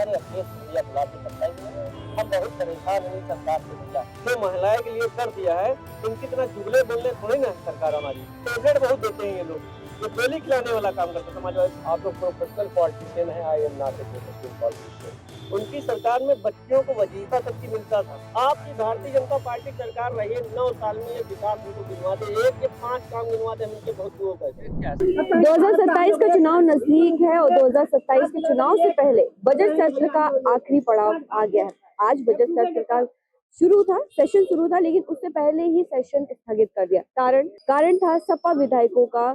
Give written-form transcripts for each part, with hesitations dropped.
हमारे अखिलेश भैया बुला के बताएंगे। हम बहुत परेशान हैं सरकार से भैया, जो महिलाएं के लिए कर दिया है, इनकी तरह जुगले बोलने थोड़ी ना है सरकार हमारी। टेबलेट बहुत देते हैं ये लोग, ये गोली खिलाने वाला काम करते हैं समाजवादी। आप लोग प्रोफेशनल पॉलिटिशियन है, I am not a professional politician. उनकी सरकार में बच्चियों को वजीफा तक की मिलता था। आपकी भारतीय जनता पार्टी सरकार रही है 9 साल में, ये विकास उनको गिनवा दे, एक के 5 काम गिनवा दे, हम इनके बहुत दुआ करते हैं। 2027 का चुनाव नजदीक है और 2027 के चुनाव से पहले बजट सत्र का आखिरी पड़ाव आ गया है। आज बजट सत्र का सेशन शुरू था, लेकिन उससे पहले ही सेशन स्थगित कर दिया। कारण था सपा विधायकों का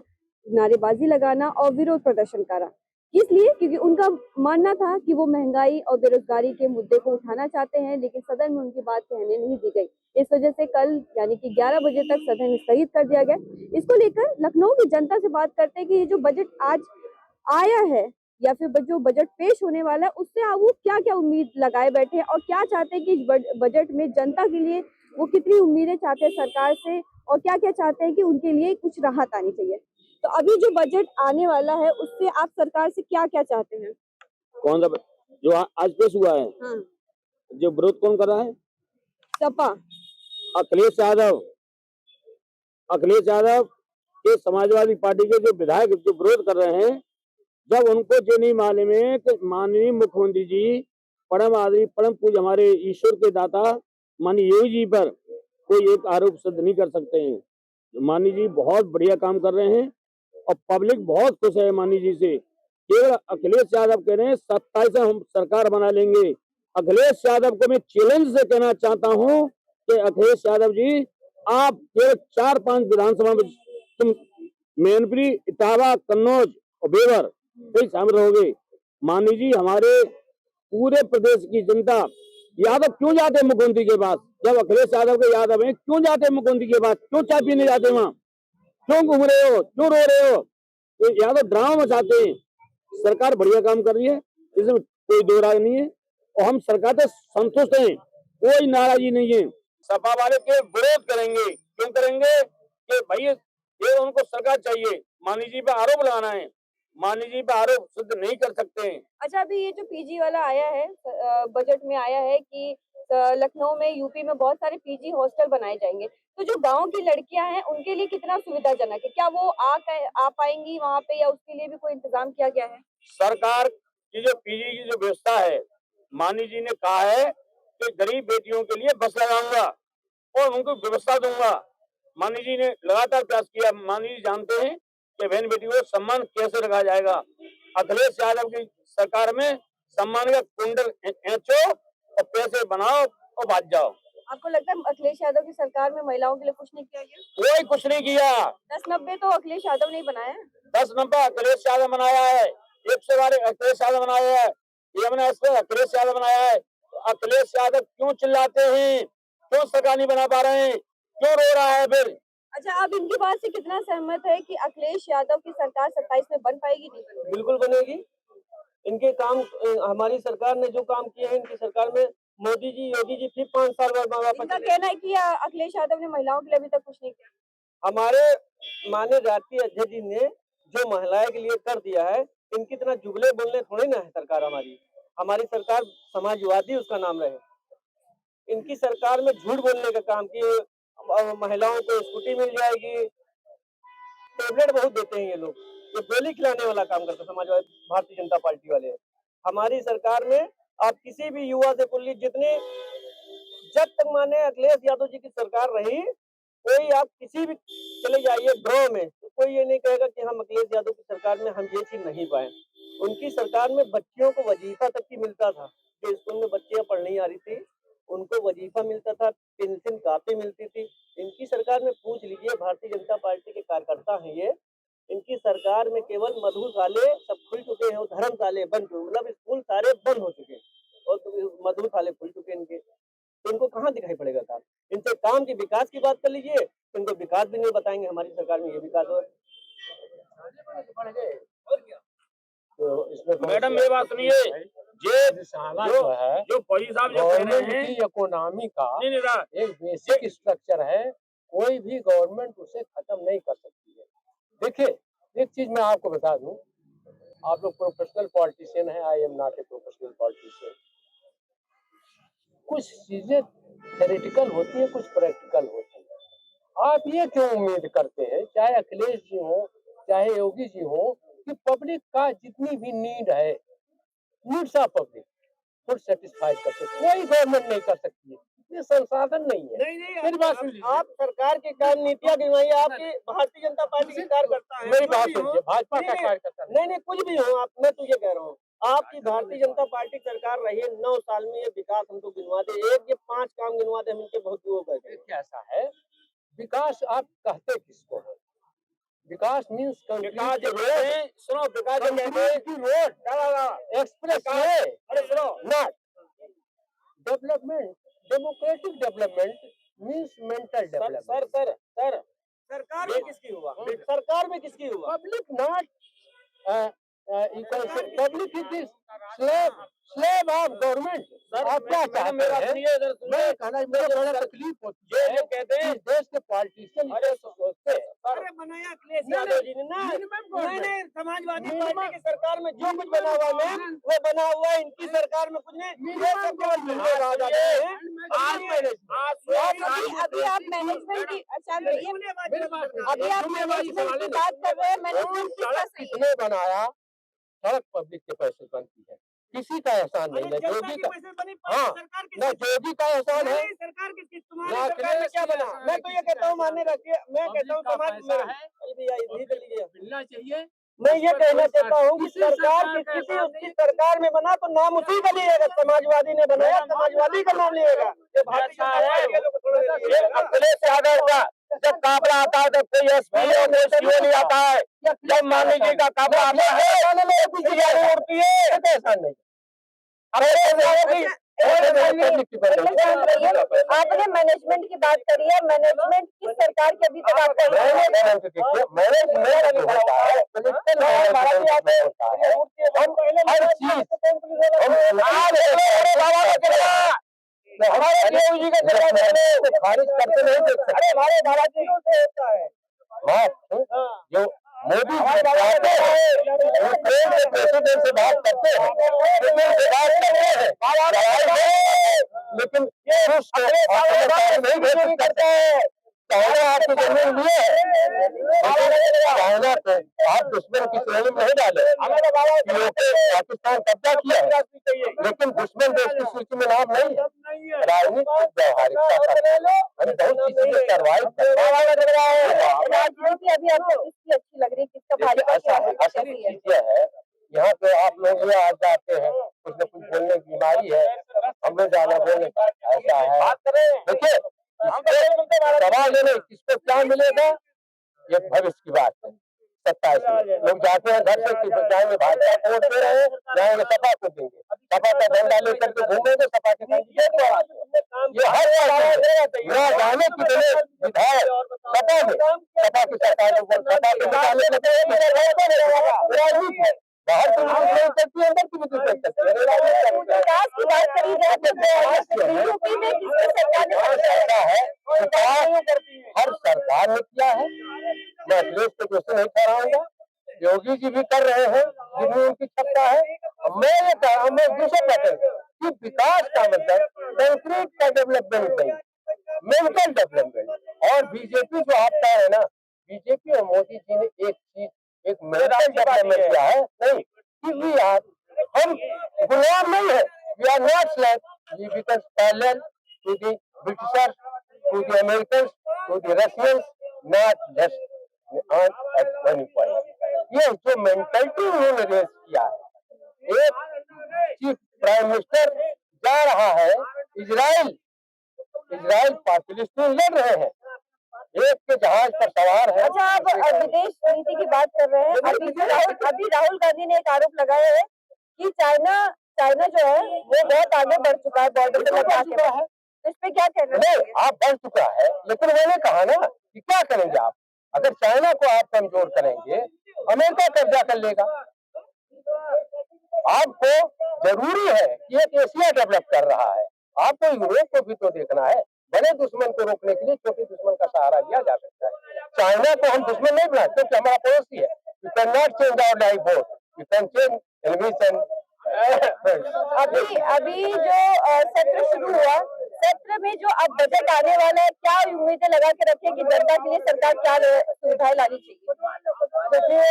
नारेबाजी लगाना और विरोध प्रदर्शन करना। इसलिए क्योंकि उनका मानना था कि वो महंगाई और बेरोजगारी के मुद्दे को उठाना चाहते हैं, लेकिन सदन में उनकी बात कहने नहीं दी गई। इस वजह से कल यानी कि 11 बजे तक सदन स्थगित कर दिया गया। इसको लेकर लखनऊ की जनता से बात करते हैं कि ये जो बजट आज आया है या फिर जो बजट पेश होने वाला है, उससे आप वो क्या क्या उम्मीद लगाए बैठे हैं और क्या चाहते हैं कि बजट में जनता के लिए वो कितनी उम्मीदें चाहते हैं सरकार से और क्या क्या चाहते हैं कि उनके लिए कुछ राहत आनी चाहिए। तो अभी जो बजट आने वाला है उससे आप सरकार से क्या क्या चाहते हैं? कौन सा जो आज पेश हुआ है? हाँ। जो विरोध कौन कर रहा है? सपा। अखिलेश यादव। अखिलेश यादव के समाजवादी पार्टी के जो विधायक जो विरोध कर रहे हैं, जब उनको ये नहीं मालूम है कि माननीय मुख्यमंत्री जी परम आदरणीय परम पूज्य हमारे ईश्वर के दाता माननीय योगी जी पर कोई एक आरोप सिद्ध नहीं कर सकते हैं। माननीय जी बहुत बढ़िया काम कर रहे हैं और पब्लिक बहुत खुश है माननीय जी से। केवल अखिलेश यादव कह रहे हैं 27 में हम सरकार बना लेंगे। अखिलेश यादव को मैं चैलेंज से कहना चाहता हूं कि अखिलेश यादव जी, आप केवल 4-5 विधानसभा में तुम मैनपुरी, इटावा, कन्नौज और बेवर कई शामिल रहोगे। माननीय जी, हमारे पूरे प्रदेश की जनता यादव क्यों जाते हैं मुख्यमंत्री के पास? जब अखिलेश यादव के यादव है, क्यों जाते हैं मुख्यमंत्री के पास? क्यों चाय पीने जाते वहां? क्यों घूम रहे हो? क्यों रो रहे हो? तो यादव ड्रामा मचाते हैं। सरकार बढ़िया काम कर रही है, इसमें कोई दो राय नहीं है और हम सरकार से संतुष्ट हैं, कोई नाराजगी नहीं है। सपा वाले के विरोध करेंगे। क्यों करेंगे? कि भाई ये उनको सरकार चाहिए, माननीय जी पे आरोप लगाना है। माननीय जी पे आरोप सिद्ध नहीं कर सकते हैं। अच्छा, अभी ये जो पीजी वाला आया है बजट में आया है कि लखनऊ में, यूपी में बहुत सारे पीजी हॉस्टल बनाए जाएंगे, तो जो गांव की लड़कियां हैं उनके लिए कितना सुविधाजनक है? क्या वो आ पाएंगी वहां पे या उसके लिए भी कोई इंतजाम किया गया है? सरकार की जो पीजी की जो व्यवस्था है, माननीय जी ने कहा है कि गरीब बेटियों के लिए बस लगाऊंगा और उनको व्यवस्था दूंगा। माननीय जी ने लगातार प्रयास किया। माननीय जी जानते हैं कि बहन बेटी को सम्मान कैसे रखा जाएगा। अखिलेश यादव की सरकार में सम्मान का कुंडल एंचो और पैसे बनाओ और भाग जाओ। आपको लगता है अखिलेश यादव की सरकार में महिलाओं के लिए कुछ नहीं किया गया? कोई कुछ नहीं किया। 10-90 तो अखिलेश यादव ने बनाया है। 10-90 अखिलेश यादव बनाया है, 112 अखिलेश यादव बनाया है, अखिलेश यादव बनाया है। तो अखिलेश यादव क्यों चिल्लाते हैं? क्यों सरकार नहीं बना पा रहे हैं? क्यों रो रहा है फिर? अच्छा, आप इनकी बात से कितना सहमत है कि अखिलेश यादव की सरकार 27 में बन पाएगी, नहीं बनेगी? बिल्कुल बनेगी। इनके काम, हमारी सरकार ने जो काम किए हैं, इनकी सरकार में मोदी जी, योगी जी फिर 5 साल बाद वापस। इनका कहना है कि अखिलेश यादव ने महिलाओं के लिए अभी तक कुछ नहीं किया। हमारे माननीय राष्ट्रीय अध्यक्ष जी ने जो महिलाएं के लिए कर दिया है, इनकी तरह जुगले बोलने थोड़ी ना है सरकार हमारी। हमारी सरकार समाजवादी उसका नाम रहे। इनकी सरकार में झूठ बोलने का काम किए, महिलाओं को स्कूटी मिल जाएगी, टेबलेट बहुत देते हैं ये लोग, ये गोली खिलाने वाला काम करते हैं समाजवादी भारतीय जनता पार्टी वाले। हमारी सरकार में आप किसी भी युवा से पूछ लीजिए, जितने जब तक माने अखिलेश यादव जी की सरकार रही, कोई आप किसी भी चले जाइए गांव में, तो कोई ये नहीं कहेगा कि हम अखिलेश यादव की सरकार में हम ये चीज नहीं पाए। उनकी सरकार में बच्चियों को वजीफा तक की मिलता था। जो स्कूल में बच्चियां पढ़ नहीं आ रही थी, उनको वजीफा मिलता था, पेंशन काफी मिलती थी। इनकी सरकार में पूछ लीजिए, भारतीय जनता पार्टी के कार्यकर्ता हैं ये, इनकी सरकार में केवल मधुशाले सब खुल चुके हैं, धर्मशाले बन चुके, मतलब स्कूल सारे बंद हो चुके हैं और मधुशाले खुल चुके हैं इनके। तो इनको कहाँ दिखाई पड़ेगा काम? इनसे काम की विकास की बात कर लीजिए, तो इनको विकास भी नहीं बताएंगे हमारी सरकार में ये विकास हो। तो इसमें मैडम मेरी बात सुनिए, ये जो फौजी साहब जो कह रहे हैं, इकोनॉमी का नहीं नहीं एक बेसिक स्ट्रक्चर है, कोई भी गवर्नमेंट उसे खत्म नहीं कर सकती है। देखिए, एक चीज मैं आपको बता दूं, आप लोग प्रोफेशनल पॉलिटिशियन है, I am not a professional politician. कुछ चीजें थ्योरेटिकल होती है, कुछ प्रैक्टिकल होती है। आप ये क्यों उम्मीद करते हैं, चाहे अखिलेश जी हो चाहे योगी जी हो, कि पब्लिक का जितनी भी नीड है, needs of public full satisfy कर सकते? कोई गवर्नमेंट नहीं कर सकती है, ये संसाधन नहीं है। नहीं मेरी बात सुन लीजिए। आप सरकार की काम नीतियां गिनवाइए, आपकी भारतीय जनता पार्टी की कार्यकर्ता है। मेरी बात सुनिए, भाजपा का कार्यकर्ता नहीं नहीं कुछ भी हो आप, मैं तुझे कह रहा हूँ, आपकी भारतीय जनता पार्टी सरकार रही है 9 साल में, ये विकास हमको गिनवा दे, एक ये 5 काम गिनवा दे, हम इनके बहुत दुआ करते हैं। कैसा है विकास? आप कहते किसको है? विकास मीन्स सुनो, विकास जब कहते हैं रोड, एक्सप्रेस वे, अरे सुनो, not development. Democratic development means mental development. Sir सरकार में किसकी हुआ? सरकार में किसकी हुआ? Public not public is slave of government. आप क्या चाहते हैं? मैं कहना, मुझे बड़ा तकलीफ होती है ये कहते हैं इस देश के पॉलिटिशियन अरे सोचते हैं। अरे बनाया अखिलेश यादव जी ने ना, नहीं समाजवादी पार्टी की सरकार में जो कुछ बना हुआ मैम, वो बना हुआ है, इनकी सरकार में कुछ नहीं। ये सब केवल झूठे वादे हैं। अभी आप मैनेजमेंट की, अच्छा अभी आप मैनेजमेंट की बात कर रहे हैं, मैनेजमेंट किसका सही है? किसने बनाया? सड़क पब्लिक के पैसे बनती है, किसी का एहसान नहीं है। योगी का, हाँ, न योगी का एहसान है, सरकार किसकी? तुम्हारी सरकार में क्या बना? मैं तो ये कहता हूँ, मानने रखिए, मैं कहता हूँ समाज में मिलना चाहिए। मैं ये कहना चाहता हूँ कि सरकार किसी उसकी सरकार में बना तो नाम उसी का लिएगा। समाजवादी ने बनाया, समाजवादी का नाम लिएगा। ये भारतीय जनता पार्टी के लोग अखिलेश यादव का जब काफला आता है तो कोई एसपी नहीं आता है, जब मानी जी का काफला आता है उड़ती है, ऐसा नहीं। आपने मैनेजमेंट की बात करी है, मैनेजमेंट किस सरकार की अभी तक आपका हमारे जी का खारिज करते नहीं देख सकते। अरे हमारे भारत से होता है जो मोदी चाहते हैं यूक्रेन के प्रेसिडेंट से बात करते हैं, लेकिन रूस को नहीं घोषित करते हैं। चाइना आपकी जमीन लिए चाइना को आप दुश्मन की श्रेणी में नहीं डाले। पाकिस्तान कब्जा किया है, लेकिन दुश्मन देश की सूची में नाम नहीं है। राजनीतिक व्यवहारिकता बहुत सी चीजें कार्रवाई राजनीति अभी आपको किसकी अच्छी लग रही है, किसका भाजपा की असली चीज यह है, यहाँ पे आप लोग आज जाते हैं, कुछ न कुछ बोलने की बीमारी है, हम लोग ज्यादा बोलने ऐसा है। देखिए सवाल है नहीं किसको क्या मिलेगा, ये भविष्य की बात है। 27 लोग जाते हैं घर से, जाएंगे भाजपा को वोट दे रहे हैं, जाएंगे सपा को देंगे, सपा का झंडा लेकर के घूमेंगे, सपा के ये हर जाने की विधायक सपा में, सपा की सरकार सपा के बाहर की नहीं सकती, अंदर की भी नहीं सकती। विकास की बात करी जाए यूपी में किसकी सरकार ने ऐसा है, हर सरकार ने किया है। मैं अखिलेश को दोषी नहीं ठहराऊंगा, योगी जी भी कर रहे हैं जिनमें उनकी क्षमता है। मैं ये कह रहा हूँ, मैं दूसरे कहते हैं कि विकास का मतलब कंक्रीट का डेवलपमेंट नहीं, मेंटल डेवलपमेंट। और बीजेपी जो आप कह रहे हैं ना, बीजेपी और मोदी जी ने एक चीज, एक मेंटल डेवलपमेंट किया है नहीं कि यार हम गुलाम नहीं है, we are not slave, we become parallel to the Britishers, to the American, to the Russians, not just at one point। ये जो मेंटलिटी उन्होंने रेस किया है, एक चीफ प्राइम मिनिस्टर जा रहा है इजराइल, इजराइल फिलिस्तीन लड़ रहे हैं, एक के जहाज पर सवार है। अच्छा, आप विदेश नीति की बात कर रहे हैं। अभी राहुल गांधी ने एक आरोप लगाया है कि चाइना जो है वो बहुत आगे बढ़ चुका है बॉर्डर से लगा के। इस पे क्या कहना है? आप बढ़ चुका है, लेकिन मैंने कहा ना कि क्या करेंगे आप, अगर चाइना को आप कमजोर करेंगे, अमेरिका कब्जा कर लेगा। आपको जरूरी है कि एक एशिया डेवलप कर रहा है, आपको यूरोप को भी तो देखना है। बड़े दुश्मन को रोकने के लिए छोटे दुश्मन का सहारा लिया जा सकता है। चाइना को हम दुश्मन नहीं बनाते क्योंकि हमारा पड़ोसी है। You can not change our life board, You can change television. अभी जो सत्र शुरू हुआ, सत्र में जो अब बजट आने वाला है, क्या उम्मीदें लगा के रखे कि जनता के लिए सरकार क्या सुविधाएं लानी चाहिए? देखिए,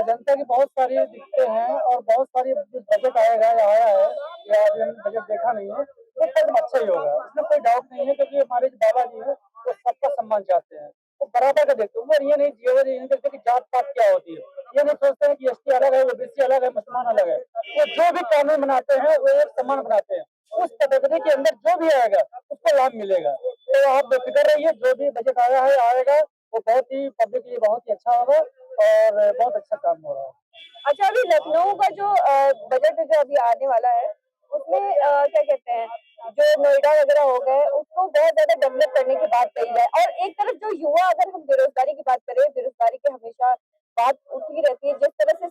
जनता की बहुत सारी दिक्कतें हैं और बहुत सारी बजट आएगा या आया है या अभी हमने बजट देखा नहीं है, तो कदम अच्छा ही होगा, इसमें कोई डाउट नहीं है। क्योंकि हमारे जो बाबा जी हैं वो सबका सम्मान चाहते हैं, वो बराबर का देखते हैं। वो ये नहीं देखते कि जात पात क्या होती है, ये नहीं सोचते हैं कि एसटी अलग है, ओबीसी अलग है, मुसलमान अलग है। वो जो भी कानून बनाते हैं वो एक समान बनाते हैं, उस कैटेगरी के अंदर जो भी आएगा उसको लाभ मिलेगा। तो आप बेफिक्र रहिए, जो भी बजट आया है आएगा, वो बहुत ही पब्लिक के लिए बहुत ही अच्छा होगा और बहुत अच्छा काम हो रहा है। अच्छा, अभी लखनऊ का जो बजट जो अभी आने वाला है, उसमें क्या कहते हैं, जो नोएडा वगैरह हो गए, उसको बहुत ज्यादा डेवलप करने की बात कही है। और एक तरफ जो युवा, अगर हम बेरोजगारी की बात करें, बेरोजगारी की हमेशा बात उठी रहती है, जिस तरह से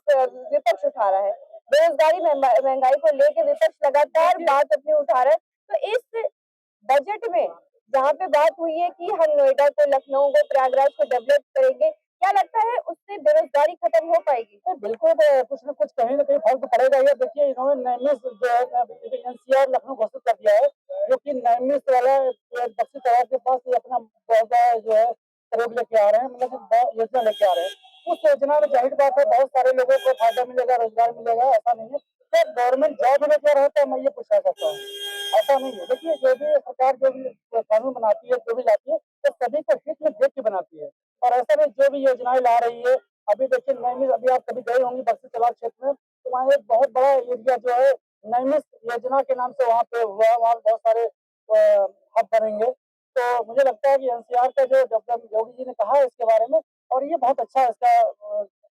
विपक्ष उठा रहा है, बेरोजगारी महंगाई को लेकर विपक्ष लगातार बात अपनी उठा रहा है। तो इस बजट में जहाँ पे बात हुई है कि हम नोएडा को, लखनऊ को, प्रयागराज को डेवलप करेंगे, क्या लगता है उससे बेरोजगारी खत्म हो पाएगी? तो बिल्कुल कुछ न कुछ कहीं न कहीं फर्क तो पड़ेगा। ये देखिए, इन्होंने नैमिष जो है एनसीआर लखनऊ घोषित कर दिया है, जो कि नैमिष वाला दक्षिण तरार के पास ये अपना बहुत जो है प्रयोग लेके आ रहे हैं, मतलब योजना लेके आ रहे हैं। उस योजना में जाहिर बात है बहुत सारे लोगों को फायदा मिलेगा, रोजगार मिलेगा, ऐसा नहीं है। तो गवर्नमेंट जॉब लेकर रहता है, मैं ये पूछना चाहता हूँ, ऐसा नहीं है। देखिए, जो भी सरकार जो भी कानून बनाती है, जो भी लाती है, तो सभी को हित में देख के बनाती है। और ऐसा नहीं, जो भी योजनाएं ला रही है, अभी देखिए नैमिष, अभी आप कभी गए होंगे बक्सर तलाब क्षेत्र में, तो वहाँ एक बहुत बड़ा एरिया जो है नैमिष योजना के नाम से वहाँ पे हुआ, वहाँ बहुत सारे हब बनेंगे। तो मुझे लगता है कि एनसीआर का जो डॉक्टर योगी जी ने कहा है इसके बारे में, और ये बहुत अच्छा है इसका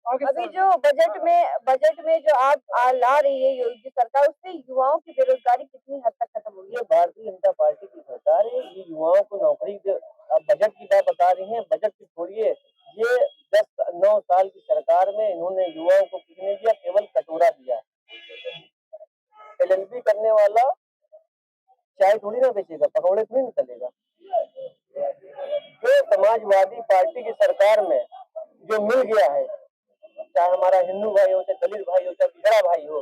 आगे। अभी जो बजट में जो आप ला रही है योगी सरकार, उससे युवाओं की बेरोजगारी कितनी हद तक खत्म होगी? ये भारतीय जनता पार्टी की सरकार है, ये युवाओं को नौकरी दे। अब बजट की बात बता रही हैं, बजट की छोड़िए, ये 10-9 साल की सरकार में इन्होंने युवाओं को कुछ नहीं दिया, केवल कटोरा दिया। एलएलबी करने वाला चाय थोड़ी ना बेचेगा, पकौड़े थोड़ी ना तलेगा। जो समाजवादी पार्टी की सरकार में जो मिल गया है, चाहे हमारा हिंदू भाई हो, चाहे दलित भाई हो, चाहे बिगड़ा भाई हो,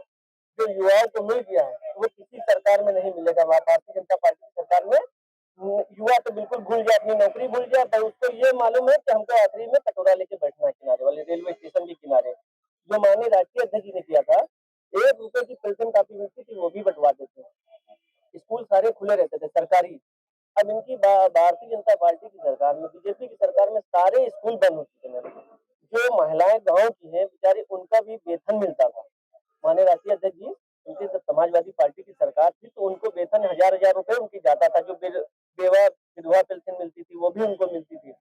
जो युवाओं को मिल गया है वो किसी सरकार में नहीं मिलेगा। भारतीय जनता पार्टी की सरकार में युवा तो बिल्कुल भूल जाए, अपनी नौकरी भूल जाए, पर उसको ये मालूम है कि हमको आखिरी में कटोरा लेके बैठना है किनारे वाले रेलवे स्टेशन के किनारे। जो माननीय राष्ट्रीय अध्यक्ष जी ने किया था, 1 रुपए की पेंशन काफी मिलती थी, वो भी बंटवा देते। स्कूल सारे खुले रहते थे सरकारी। अब इनकी भारतीय जनता पार्टी की सरकार में, बीजेपी की सरकार में सारे स्कूल बंद हो चुके हैं। जो महिलाएं गांव की हैं बेचारी, उनका भी वेतन मिलता था। माननीय राष्ट्रीय अध्यक्ष जी, उनकी जब समाजवादी पार्टी की सरकार थी तो उनको वेतन 1000-1000 रुपए उनकी जाता था। जो बेवा विधवा पेंशन मिलती थी वो भी उनको मिलती थी।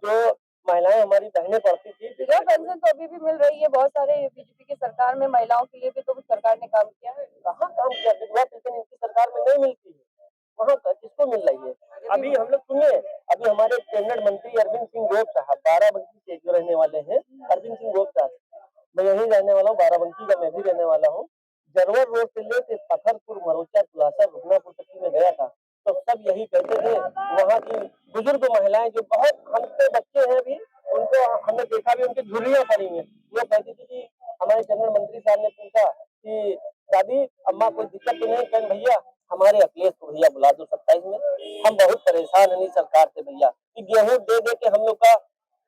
जो महिलाएं हमारी बहनें पढ़ती थी, विधवा पेंशन तो अभी भी मिल रही है। बहुत सारे बीजेपी की सरकार में महिलाओं के लिए भी तो सरकार ने काम किया है। कहाँ काम किया? विधवा पेंशन इनकी सरकार में नहीं मिलती है, वहाँ किसको मिल रही है? अभी हम लोग सुनिए, अभी हमारे कैबिनेट मंत्री अरविंद सिंह गोप साहब, बाराबंकी से जो रहने वाले हैं, अरविंद सिंह गोप साहब, मैं यहीं रहने वाला हूँ, बाराबंकी का मैं भी रहने वाला हूँ। जरवर रोड से लेके पत्थरपुर, मरोचा, तुलासा, रुकनापुर तक की मैं गया था, तो सब यही कहते थे। वहाँ की बुजुर्ग महिलाएं जो बहुत, हमसे बच्चे हैं अभी, उनको हमने देखा भी, उनकी झुर्रियां पड़ी हैं। वो कहती थी कि हमारे कैबिनेट मंत्री साहब ने पूछा कि दादी अम्मा कोई दिक्कत तो नहीं? कहें भैया हमारे अखिलेश को भैया बुला दो 27 में, हम बहुत परेशान हैं सरकार से भैया, कि गेहूं दे दे के हम लोग का,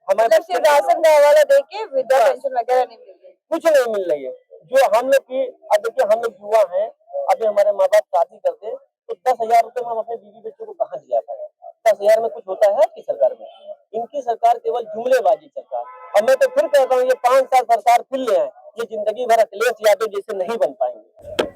हमारे राशन का हवाला दे के वृद्धा पेंशन वगैरह नहीं मिल रही, कुछ नहीं मिल रही है। जो हम लोग की, अब देखिए हम लोग युवा हैं, अभी हमारे माँ बाप शादी करते तो 10,000 रुपए में हम अपने बीवी बच्चों को कहाँ दिया पाए? 10,000 में कुछ होता है आपकी सरकार में? इनकी सरकार केवल जुमलेबाजी सरकार। और मैं तो फिर कहता हूँ, ये 5 साल सरकार फिर ले आए, ये जिंदगी भर अखिलेश यादव जैसे नहीं बन पाएंगे।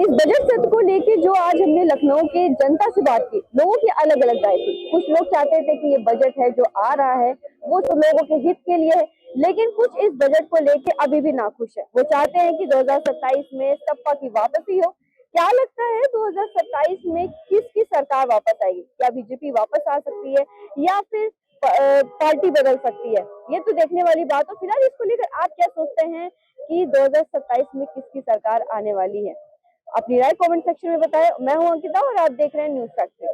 इस बजट सत्र को लेके जो आज हमने लखनऊ के जनता से बात की, लोगों की अलग अलग राय थी। कुछ लोग चाहते थे कि ये बजट है जो आ रहा है वो तो लोगों के हित के लिए है, लेकिन कुछ इस बजट को लेके अभी भी नाखुश है। वो चाहते हैं कि 2027 में सपा की वापसी हो। क्या लगता है 2027 में किसकी सरकार वापस आएगी? क्या बीजेपी वापस आ सकती है या फिर पार्टी बदल सकती है? ये तो देखने वाली बात हो। फिलहाल इसको लेकर आप क्या सोचते हैं कि 2027 में किसकी सरकार आने वाली है? अपनी राय कमेंट सेक्शन में बताएं। मैं हूं अंकिता और आप देख रहे हैं न्यूज़ फैक्ट्री।